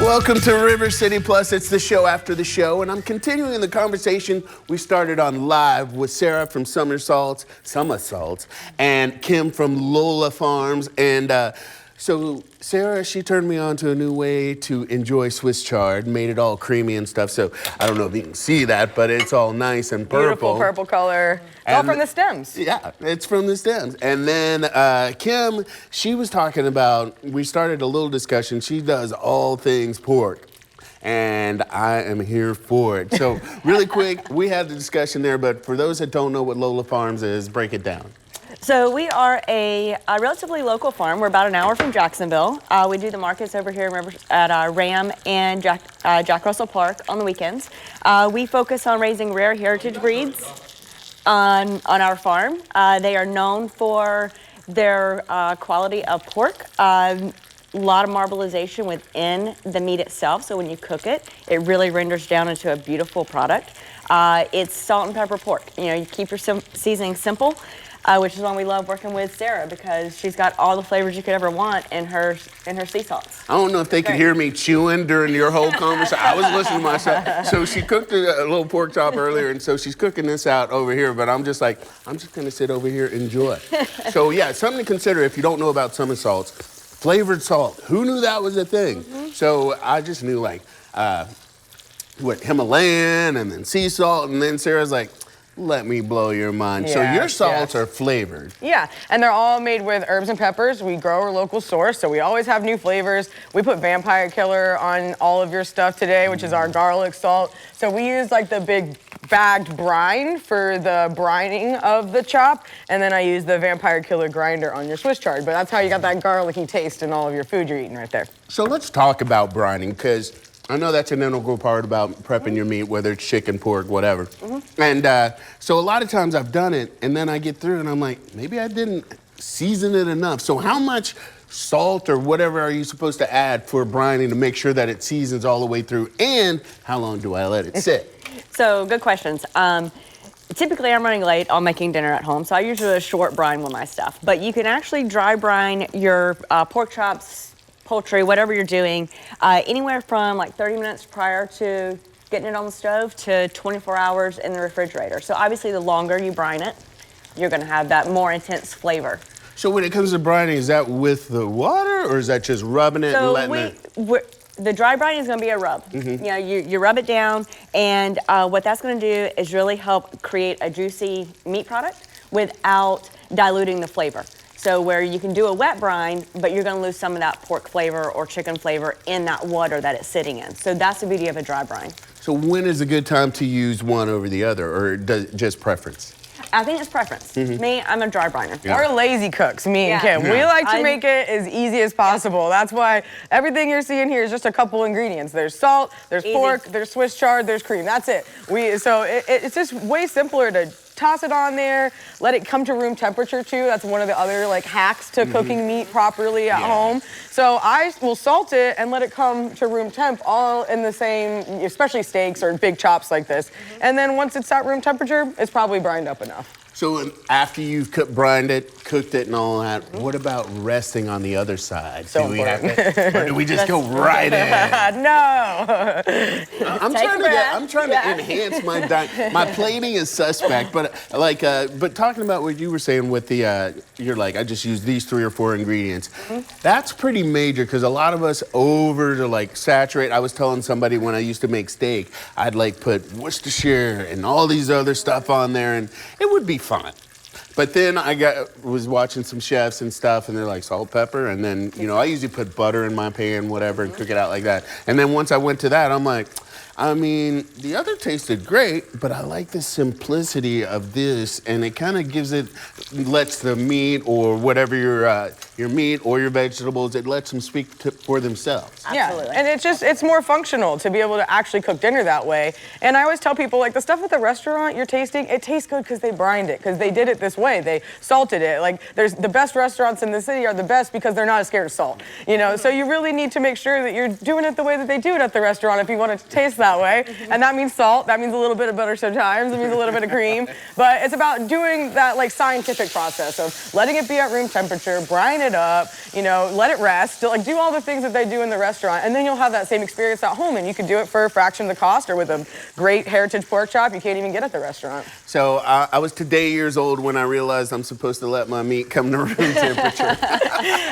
Welcome to River City Plus. It's the show after the show, and I'm continuing the conversation we started on live with Sarah from Summa Salts, and Kim from Lola Farms. And so Sarah, she turned me on to a new way to enjoy Swiss chard, made it all creamy and stuff. So I don't know if you can see that, but it's all nice and purple. Beautiful purple color. It's all from the stems. Yeah, it's from the stems. And then Kim, she was talking about, we started a little discussion. She does all things pork, and I am here for it. So really quick, we had the discussion there, but for those that don't know what Lola Farms is, break it down. So we are a relatively local farm. We're about an hour from Jacksonville. We do the markets over here at Ram and Jack Russell Park on the weekends. We focus on raising rare heritage breeds on our farm. They are known for their quality of pork. A lot of marbleization within the meat itself, so when you cook it, it really renders down into a beautiful product. It's salt and pepper pork. You know, you keep your seasoning simple. Which is why we love working with Sarah, because she's got all the flavors you could ever want in her sea salts. I don't know if they could hear me chewing during your whole conversation. I was listening to myself. So she cooked a little pork chop earlier, and so she's cooking this out over here, but I'm just like, I'm just gonna sit over here and enjoy. So yeah, something to consider if you don't know about Summa Salts. Flavored salt, who knew that was a thing? Mm-hmm. So I just knew like, Himalayan and then sea salt, and then Sarah's like, let me blow your mind. So your salts are flavored. Yeah, and they're all made with herbs and peppers. We grow our local source, so we always have new flavors. We put vampire killer on all of your stuff today, which is our garlic salt. So we use like the big bagged brine for the brining of the chop, and then I use the vampire killer grinder on your Swiss chard. But that's how you got that garlicky taste in all of your food you're eating right there. So let's talk about brining, because I know that's an integral part about prepping your meat, whether it's chicken, pork, whatever. Mm-hmm. And so a lot of times I've done it, and then I get through and I'm like, maybe I didn't season it enough. So how much salt or whatever are you supposed to add for brining to make sure that it seasons all the way through? And how long do I let it sit? So good questions. Typically I'm running late on making dinner at home, so I usually do a short brine with my stuff. But you can actually dry brine your pork chops, poultry, whatever you're doing, anywhere from like 30 minutes prior to getting it on the stove to 24 hours in the refrigerator. So obviously the longer you brine it, you're gonna have that more intense flavor. So when it comes to brining, is that with the water or is that just rubbing it and letting it? The dry brine is gonna be a rub. Mm-hmm. You know, you rub it down, and what that's gonna do is really help create a juicy meat product without diluting the flavor. So where you can do a wet brine, but you're gonna lose some of that pork flavor or chicken flavor in that water that it's sitting in. So that's the beauty of a dry brine. So when is a good time to use one over the other, or just preference? I think it's preference. Mm-hmm. Me, I'm a dry briner. Yeah. We're lazy cooks, me and Kim. We like to make it as easy as possible. That's why everything you're seeing here is just a couple ingredients. There's salt, there's pork, there's Swiss chard, there's cream. That's it. So it's just way simpler to toss it on there, let it come to room temperature too. That's one of the other like hacks to cooking meat properly at home. So I will salt it and let it come to room temp, all in the same, especially steaks or big chops like this. And then once it's at room temperature, it's probably brined up enough. So after you've brined it, cooked it and all that, what about resting on the other side? So or do we just go right in? No. I'm trying to enhance my diet. My plating is suspect, but but talking about what you were saying with the, you're like, I just use these 3 or 4 ingredients. That's pretty major, because a lot of us over to like saturate. I was telling somebody when I used to make steak, I'd like put Worcestershire and all these other stuff on there, and it would be fun. But then I was watching some chefs and stuff, and they're like salt, pepper, and then, you know, I usually put butter in my pan, whatever, and cook it out like that. And then once I went to that, I'm like, I mean, the other tasted great, but I like the simplicity of this, and it kind of lets the meat or whatever your meat or your vegetables, it lets them speak for themselves. Absolutely. Yeah, and it's more functional to be able to actually cook dinner that way. And I always tell people, like, the stuff at the restaurant you're tasting, it tastes good because they brined it, because they did it this way. They salted it. Like, there's the best restaurants in the city are the best because they're not as scared of salt. You know, so you really need to make sure that you're doing it the way that they do it at the restaurant if you want it to taste that that way. And that means salt, that means a little bit of butter sometimes, it means a little bit of cream. But it's about doing that like scientific process of letting it be at room temperature, brine it up, you know, let it rest, like do all the things that they do in the restaurant, and then you'll have that same experience at home, and you can do it for a fraction of the cost or with a great heritage pork chop you can't even get at the restaurant. So I was today years old when I realized I'm supposed to let my meat come to room temperature.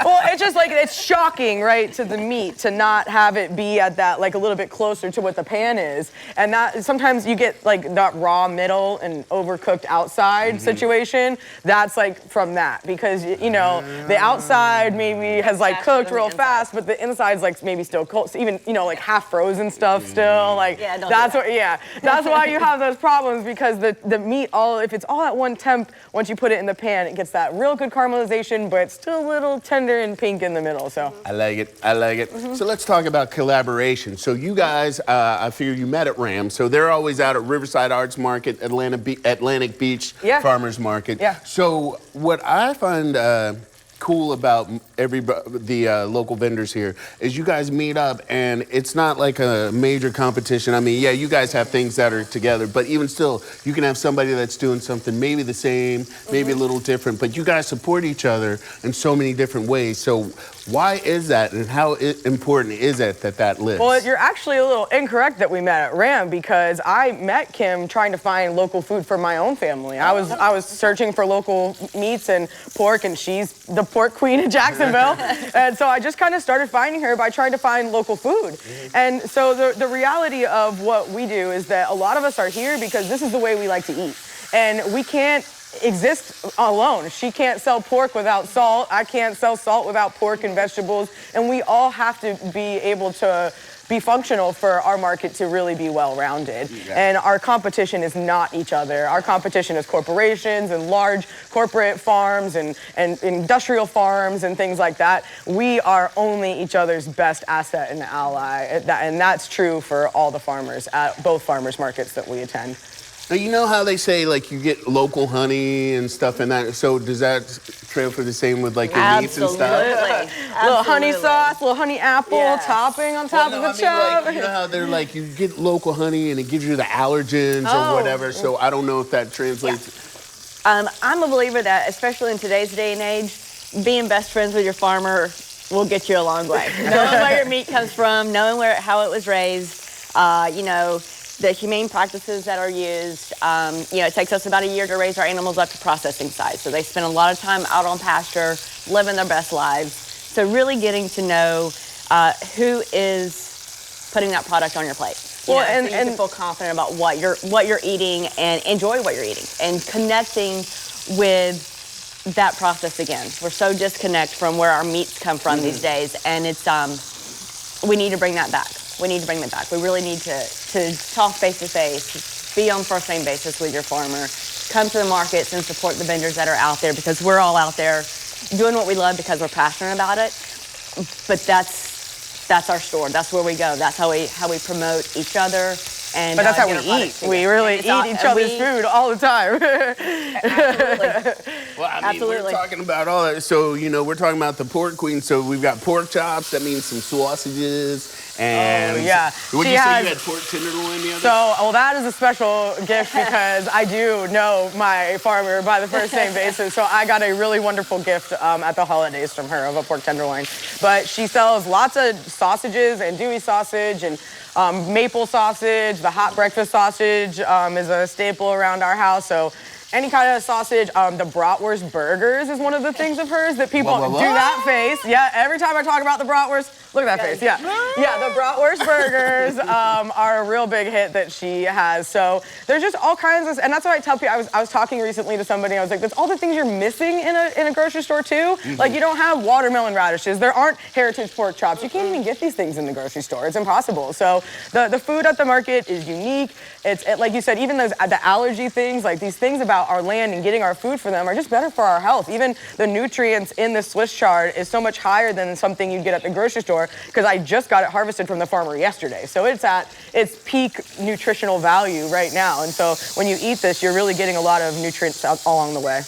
Well, it's just like, it's shocking, right, to the meat to not have it be at that, like a little bit closer to what the pan is. And that, sometimes you get like that raw middle and overcooked outside situation. That's like from that, because, you know, the outside maybe has like cooked real fast, but the inside's like maybe still cold. So even, you know, like half frozen stuff still, like that's why you have those problems, because the meat, if it's all at one temp, once you put it in the pan, it gets that real good caramelization, but it's still a little tender and pink in the middle, so. I like it, I like it. So let's talk about collaboration. So you guys, I figure you met at RAM, so they're always out at Riverside Arts Market, Atlantic Beach Farmers Market. Yeah. So what I find cool about the local vendors here is you guys meet up, and it's not like a major competition. I mean, yeah, you guys have things that are together, but even still, you can have somebody that's doing something maybe the same, maybe a little different, but you guys support each other in so many different ways. So why is that, and how important is it that lives? Well, you're actually a little incorrect that we met at RAM, because I met Kim trying to find local food for my own family. I was searching for local meats and pork, and she's the pork queen of Jacksonville. And so I just kind of started finding her by trying to find local food. And so the reality of what we do is that a lot of us are here because this is the way we like to eat. And we can't exist alone. She can't sell pork without salt. I can't sell salt without pork and vegetables. And we all have to be able to be functional for our market to really be well-rounded. And our competition is not each other. Our competition is corporations and large corporate farms and industrial farms and things like that. We are only each other's best asset and ally, and that's true for all the farmers at both farmers markets that we attend. Now, you know how they say, like, you get local honey and stuff and that, so does that trail for the same with, like, your meats and stuff? Absolutely. Little honey sauce, little honey apple topping on top of the chop. Like, you know how they're like, you get local honey and it gives you the allergens or whatever, so I don't know if that translates. I'm a believer that, especially in today's day and age, being best friends with your farmer will get you a long way. Knowing where your meat comes from, knowing how it was raised, you know, the humane practices that are used. You know, it takes us about a year to raise our animals up to processing size. So they spend a lot of time out on pasture, living their best lives. So really getting to know who is putting that product on your plate. Well, and so you can feel confident about what you're eating and enjoy what you're eating, and connecting with that process again. We're so disconnected from where our meats come from these days, and it's we need to bring that back. We need to bring that back. We really need to talk face-to-face, be on first name basis with your farmer, come to the markets and support the vendors that are out there, because we're all out there doing what we love because we're passionate about it. But that's our store. That's where we go. That's how we promote each other. And, but that's how we eat. We really eat each other's food all the time. Absolutely. Well, I mean, we're talking about all that. So, you know, we're talking about the pork queen. So we've got pork chops. That means some sausages. And what did you say you had pork tenderloin the other? So, well, that is a special gift because I do know my farmer by the first name basis. So I got a really wonderful gift at the holidays from her of a pork tenderloin. But she sells lots of sausages, and andouille sausage and maple sausage. The hot breakfast sausage is a staple around our house. So any kind of sausage. The bratwurst burgers is one of the things of hers that people do that face. Yeah, every time I talk about the bratwurst, look at that face. Yeah, the bratwurst burgers are a real big hit that she has. So there's just all kinds of, and that's what I tell people. I was talking recently to somebody. I was like, "There's all the things you're missing in a grocery store too. Like you don't have watermelon radishes. There aren't heritage pork chops. You can't even get these things in the grocery store. It's impossible. So the food at the market is unique. It's like you said, even the allergy things, like these things about our land and getting our food for them are just better for our health. Even the nutrients in the Swiss chard is so much higher than something you'd get at the grocery store because I just got it harvested from the farmer yesterday. So it's at its peak nutritional value right now. And so when you eat this, you're really getting a lot of nutrients along the way.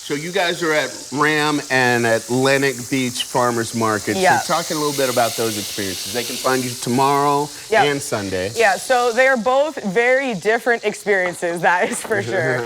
So you guys are at Ram and Atlantic Beach Farmers Market. Yeah. So talking a little bit about those experiences. They can find you tomorrow and Sunday. Yeah, so they are both very different experiences, that is for sure.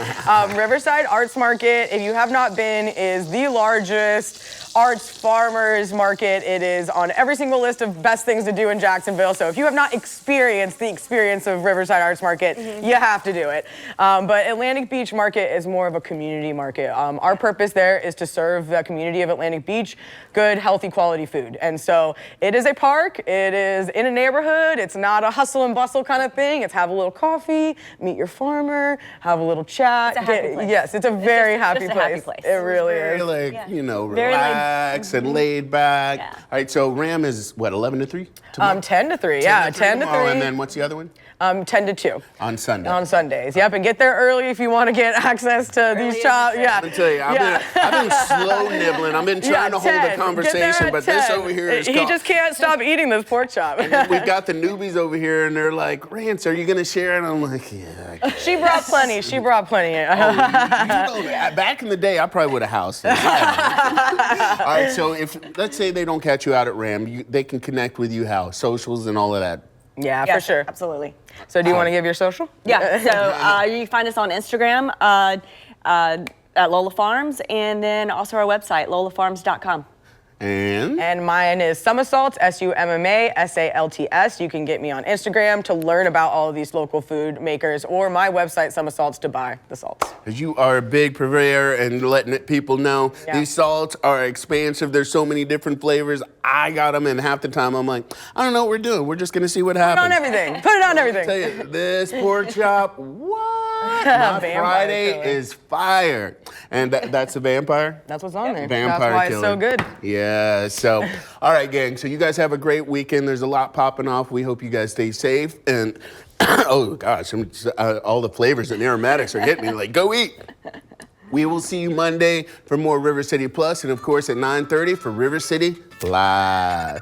Riverside Arts Market, if you have not been, is the largest arts farmers market. It is on every single list of best things to do in Jacksonville. So if you have not experienced the experience of Riverside Arts Market, you have to do it. But Atlantic Beach Market is more of a community market. Our purpose there is to serve the community of Atlantic Beach good, healthy, quality food. And so it is a park. It is in a neighborhood. It's not a hustle and bustle kind of thing. It's have a little coffee, meet your farmer, have a little chat. It's a happy place. Yes, it's a very happy just a place. happy place. It really is. Like, Very relax and laid back. Yeah. All right, so Ram is what, 11 to 3? Tomorrow? 10 to 3, yeah, 10 to 3. And then what's the other one? 10 to 2. On Sunday. On Sundays, yep, and get there early if you want to get access to these chops. Yeah, Let me tell you, I've been slow nibbling. I've been trying to hold a conversation, but this over here is He just can't stop eating this pork chop. We've got the newbies over here, and they're like, Rance, are you going to share? And I'm like, yeah. She brought plenty. She brought plenty. Back in the day, I probably would have housed them. All right, so let's say they don't catch you out at Ram, they can connect with you how? Socials and all of that? Yeah, Yes, for sure. Absolutely. So do you want to give your social? Yeah, so you can find us on Instagram at Lola Farms, and then also our website, lolafarms.com. And mine is Summa Salts, Summa Salts. You can get me on Instagram to learn about all of these local food makers, or my website, Summa Salts, to buy the salts. you are a big purveyor and letting people know these salts are expansive. There's so many different flavors. I got them, and half the time I'm like, I don't know what we're doing. We're just gonna see what happens. Put it on everything. Put it on everything. Tell you, this pork chop, what? My Friday is fire. And that's a vampire? That's what's on there. Vampire That's why killer. it's so good. Yeah, so, all right, gang. So you guys have a great weekend. There's a lot popping off. We hope you guys stay safe. And, oh, gosh, all the flavors and aromatics are hitting me. Like, go eat. We will see you Monday for more River City Plus, and, of course, at 9:30 for River City Live.